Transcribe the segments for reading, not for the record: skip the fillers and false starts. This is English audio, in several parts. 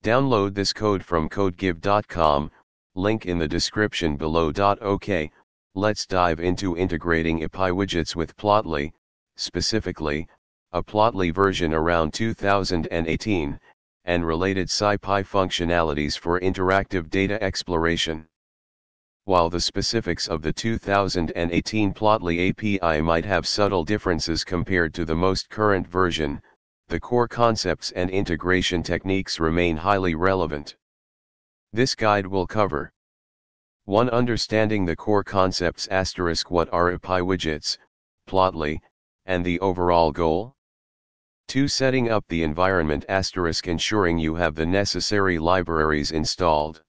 Download this code from codegive.com, link in the description below. OK, let's dive into integrating ipywidgets with Plotly, specifically, a Plotly version around 2018, and related scipy functionalities for interactive data exploration. While the specifics of the 2018 Plotly API might have subtle differences compared to the most current version, the core concepts and integration techniques remain highly relevant. This guide will cover 1. Understanding the core concepts ** what are ipywidgets, Plotly, and the overall goal. 2. Setting up the environment ** ensuring you have the necessary libraries installed.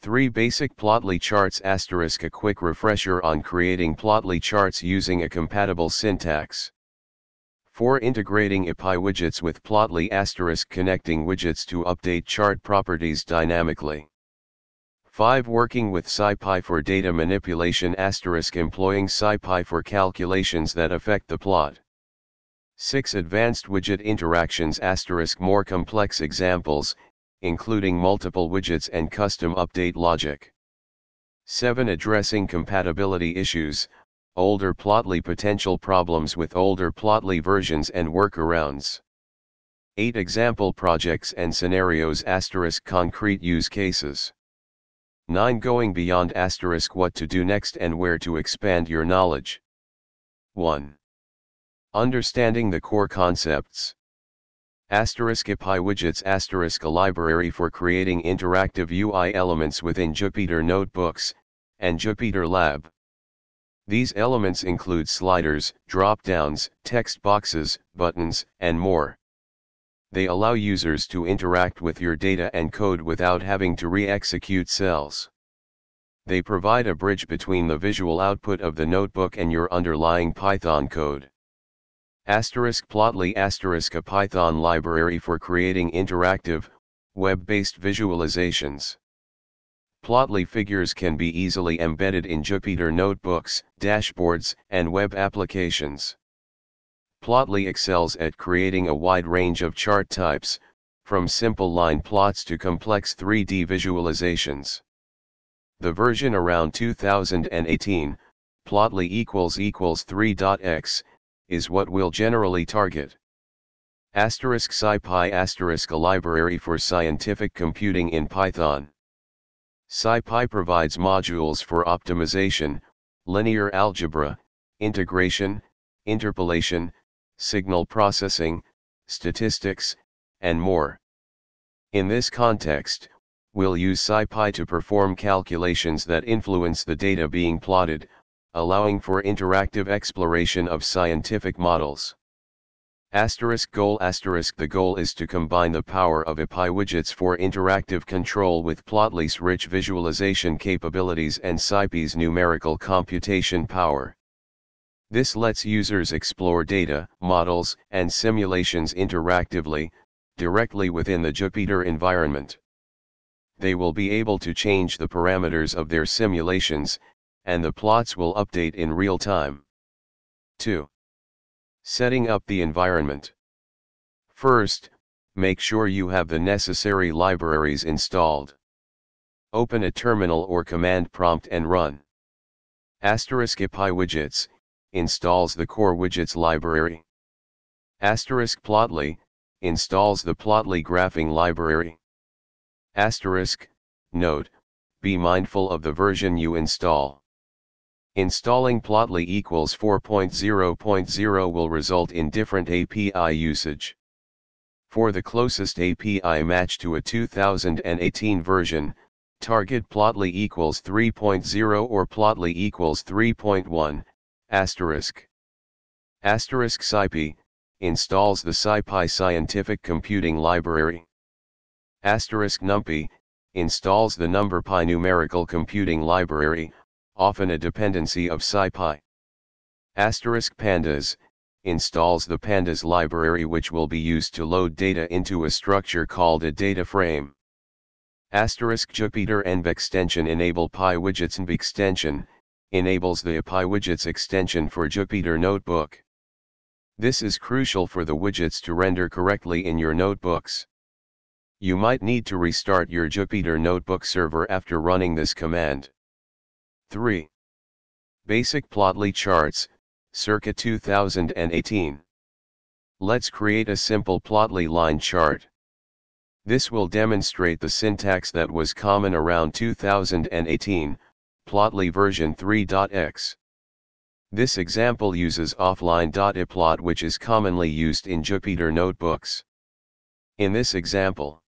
3. Basic Plotly charts ** a quick refresher on creating Plotly charts using a compatible syntax. 4. Integrating ipywidgets with Plotly ** connecting widgets to update chart properties dynamically. 5. Working with scipy for data manipulation ** employing scipy for calculations that affect the plot. 6. Advanced widget interactions * more complex examples, including multiple widgets and custom update logic. 7. Addressing compatibility issues, older Plotly potential problems with older Plotly versions and workarounds. 8. Example projects and scenarios * concrete use cases. 9. Going beyond * what to do next and where to expand your knowledge. 1. Understanding the core concepts. *ipywidgets * a library for creating interactive UI elements within Jupyter Notebooks and Jupyter Lab. These elements include sliders, drop-downs, text boxes, buttons, and more. They allow users to interact with your data and code without having to re-execute cells. They provide a bridge between the visual output of the notebook and your underlying Python code. Plotly ** a Python library for creating interactive, web-based visualizations. Plotly figures can be easily embedded in Jupyter notebooks, dashboards, and web applications. Plotly excels at creating a wide range of chart types, from simple line plots to complex 3D visualizations. The version around 2018, Plotly == 3.x, is what we'll generally target. Scipy ** a library for scientific computing in Python. Scipy provides modules for optimization, linear algebra, integration, interpolation, signal processing, statistics, and more. In this context, we'll use Scipy to perform calculations that influence the data being plotted, allowing for interactive exploration of scientific models. Goal The goal is to combine the power of ipywidgets for interactive control with Plotly's rich visualization capabilities and Scipy's numerical computation power. This lets users explore data, models, and simulations interactively, directly within the Jupyter environment. They will be able to change the parameters of their simulations, and the plots will update in real time. 2. Setting up the environment. First, make sure you have the necessary libraries installed. Open a terminal or command prompt and run. *ipywidgets installs the core widgets library. *plotly installs the Plotly graphing library. Note: be mindful of the version you install. Installing Plotly = 4.0.0 will result in different API usage. For the closest API match to a 2018 version, target Plotly = 3.0 or Plotly = 3.1, *. Scipy installs the Scipy scientific computing library. *numpy installs the NumPy numerical computing library, often a dependency of Scipy. *pandas installs the pandas library, which will be used to load data into a structure called a data frame. Jupyter env extension enable ipywidgets env extension enables the ipywidgets extension for Jupyter Notebook. This is crucial for the widgets to render correctly in your notebooks. You might need to restart your Jupyter Notebook server after running this command. 3. Basic Plotly charts, circa 2018. Let's create a simple Plotly line chart. This will demonstrate the syntax that was common around 2018, Plotly version 3.x. This example uses offline.iplot, which is commonly used in Jupyter Notebooks. In this example,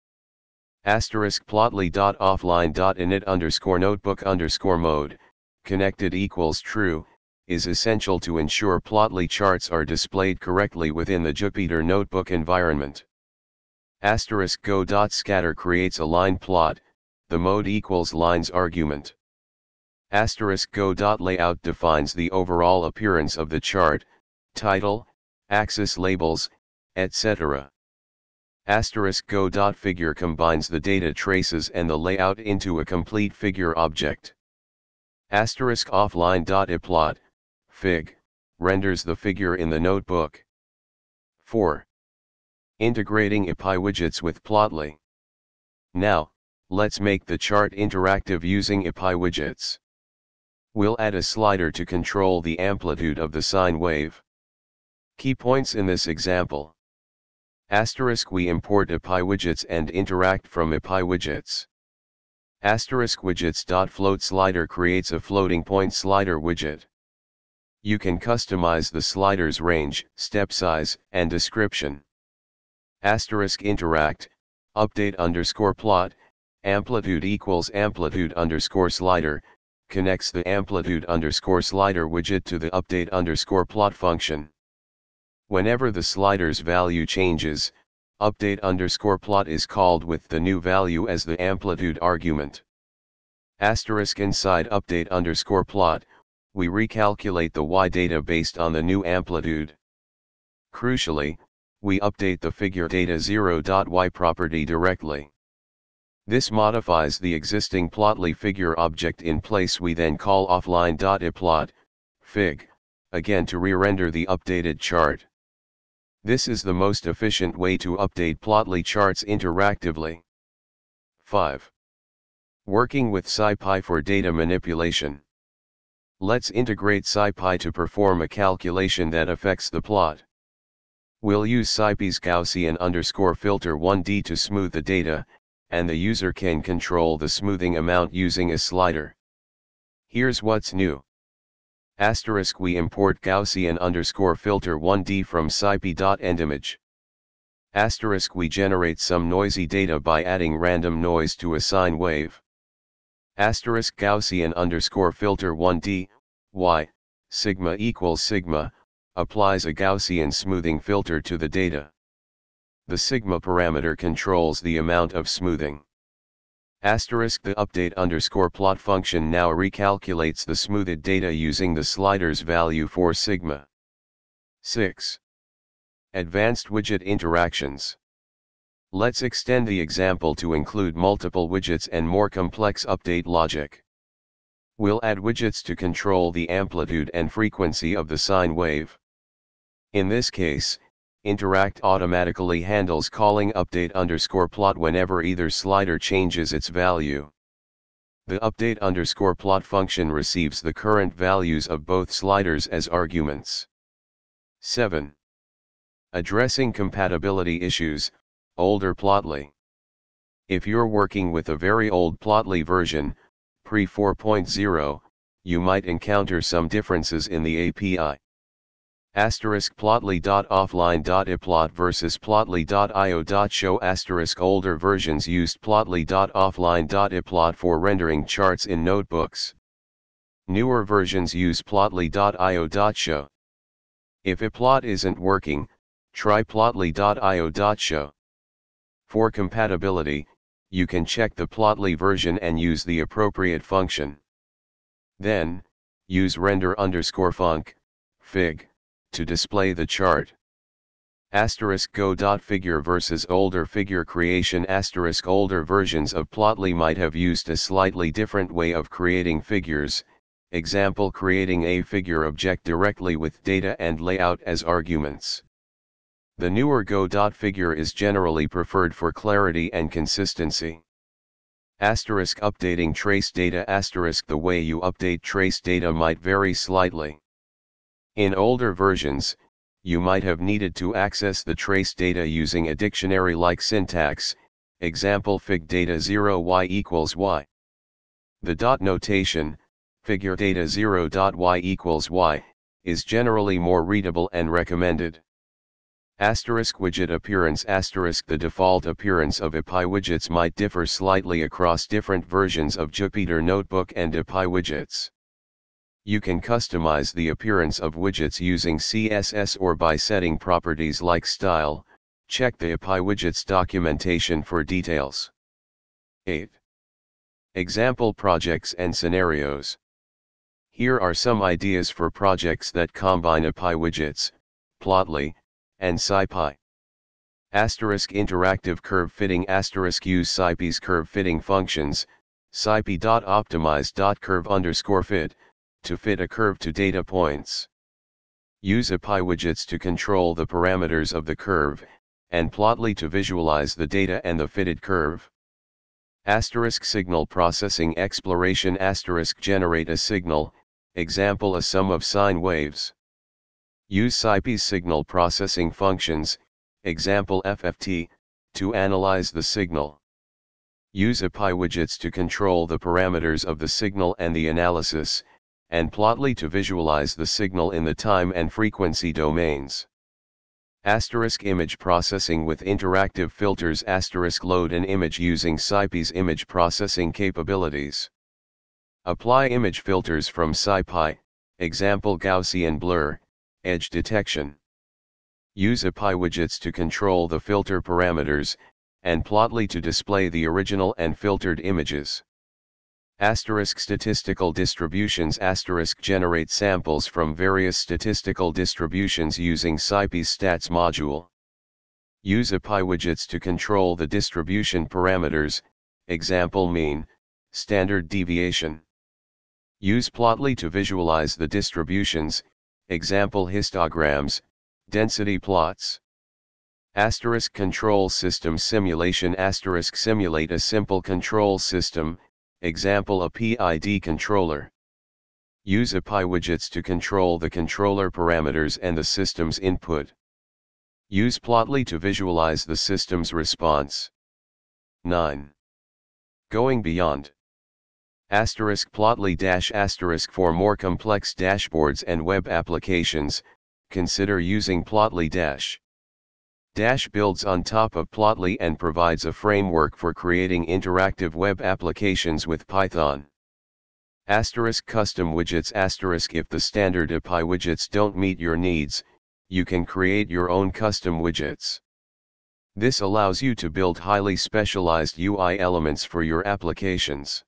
*plotly.offline.init_notebook_mode, connected equals true, is essential to ensure Plotly charts are displayed correctly within the Jupyter Notebook environment. *go.scatter creates a line plot, the mode equals lines argument. *go.layout defines the overall appearance of the chart, title, axis labels, etc. *go.figure combines the data traces and the layout into a complete figure object. *offline.iplot, fig, renders the figure in the notebook. 4. Integrating ipywidgets with Plotly. Now, let's make the chart interactive using ipywidgets. We'll add a slider to control the amplitude of the sine wave. Key points in this example. We import ipywidgets and interact from ipywidgets. *widgets.float slider creates a floating point slider widget. You can customize the slider's range, step size, and description. *interact, update_plot, amplitude equals amplitude_slider, connects the amplitude_slider widget to the update_plot function. Whenever the slider's value changes, update_plot is called with the new value as the amplitude argument. Inside update_plot, we recalculate the y data based on the new amplitude. Crucially, we update the figure data 0.y property directly. This modifies the existing Plotly figure object in place. We then call offline.iplot, fig, again to re-render the updated chart. This is the most efficient way to update Plotly charts interactively. 5. Working with scipy for data manipulation. Let's integrate scipy to perform a calculation that affects the plot. We'll use scipy's Gaussian_filter 1D to smooth the data, and the user can control the smoothing amount using a slider. Here's what's new. We import Gaussian_filter 1D from scipy.endimage. We generate some noisy data by adding random noise to a sine wave. Gaussian_filter 1D, y, sigma equals sigma, applies a Gaussian smoothing filter to the data. The sigma parameter controls the amount of smoothing. The update_plot function now recalculates the smoothed data using the slider's value for sigma. 6. Advanced widget interactions. Let's extend the example to include multiple widgets and more complex update logic. We'll add widgets to control the amplitude and frequency of the sine wave. In this case, interact automatically handles calling update_plot whenever either slider changes its value. The update_plot function receives the current values of both sliders as arguments. 7. Addressing compatibility issues, older Plotly. If you're working with a very old Plotly version, pre 4.0, you might encounter some differences in the API. Plotly.offline.iplot versus plotly.io.show. Older versions used plotly.offline.iplot for rendering charts in notebooks. Newer versions use plotly.io.show. If iplot isn't working, try plotly.io.show. For compatibility, you can check the Plotly version and use the appropriate function. Then, use render_func, fig, to display the chart. Go.figure versus older figure creation. Older versions of Plotly might have used a slightly different way of creating figures, example creating a figure object directly with data and layout as arguments. The newer Go.figure is generally preferred for clarity and consistency. Asterisk updating trace data. Asterisk the way you update trace data might vary slightly. In older versions, you might have needed to access the trace data using a dictionary-like syntax, example fig data 0 y equals y. The dot notation, figure data 0 dot y equals y, is generally more readable and recommended. Asterisk widget appearance. Asterisk the default appearance of ipywidgets might differ slightly across different versions of Jupyter Notebook and ipywidgets. You can customize the appearance of widgets using CSS or by setting properties like style. Check the ipywidgets documentation for details. 8. Example projects and scenarios. Here are some ideas for projects that combine ipywidgets, Plotly, and scipy. Asterisk interactive curve fitting. Asterisk use scipy's curve fitting functions, scipy.optimize.curve_fit, to fit a curve to data points. Use ipywidgets to control the parameters of the curve, and Plotly to visualize the data and the fitted curve. Asterisk signal processing exploration. Asterisk generate a signal, example a sum of sine waves. Use scipy's signal processing functions, example FFT, to analyze the signal. Use ipywidgets to control the parameters of the signal and the analysis, and Plotly to visualize the signal in the time and frequency domains. Asterisk image processing with interactive filters. Asterisk load an image using scipy's image processing capabilities. Apply image filters from scipy, example Gaussian blur, edge detection. Use ipywidgets to control the filter parameters, and Plotly to display the original and filtered images. Asterisk statistical distributions. Asterisk generate samples from various statistical distributions using scipy's stats module. Use ipywidgets to control the distribution parameters, example mean, standard deviation. Use Plotly to visualize the distributions, example histograms, density plots. Asterisk control system simulation. Asterisk simulate a simple control system, example a PID controller. Use ipywidgets to control the controller parameters and the system's input. Use Plotly to visualize the system's response. 9. Going beyond. Asterisk Plotly dash asterisk for more complex dashboards and web applications, consider using Plotly dash. Dash builds on top of Plotly and provides a framework for creating interactive web applications with Python. Asterisk custom widgets. Asterisk if the standard ipywidgets don't meet your needs, you can create your own custom widgets. This allows you to build highly specialized UI elements for your applications.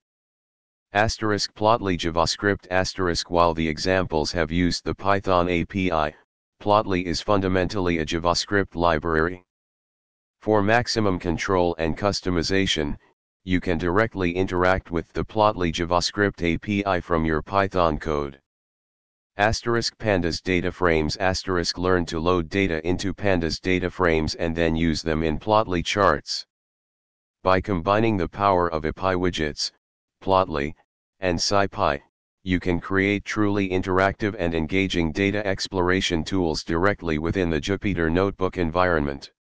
Asterisk Plotly JavaScript. Asterisk while the examples have used the Python API, Plotly is fundamentally a JavaScript library. For maximum control and customization, you can directly interact with the Plotly JavaScript API from your Python code. Asterisk Pandas data frames. Asterisk learn to load data into Pandas data frames and then use them in Plotly charts. By combining the power of ipywidgets, Plotly, and scipy, you can create truly interactive and engaging data exploration tools directly within the Jupyter Notebook environment.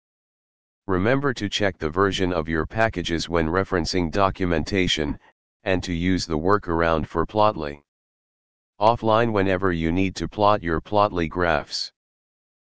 Remember to check the version of your packages when referencing documentation, and to use the workaround for Plotly offline whenever you need to plot your Plotly graphs.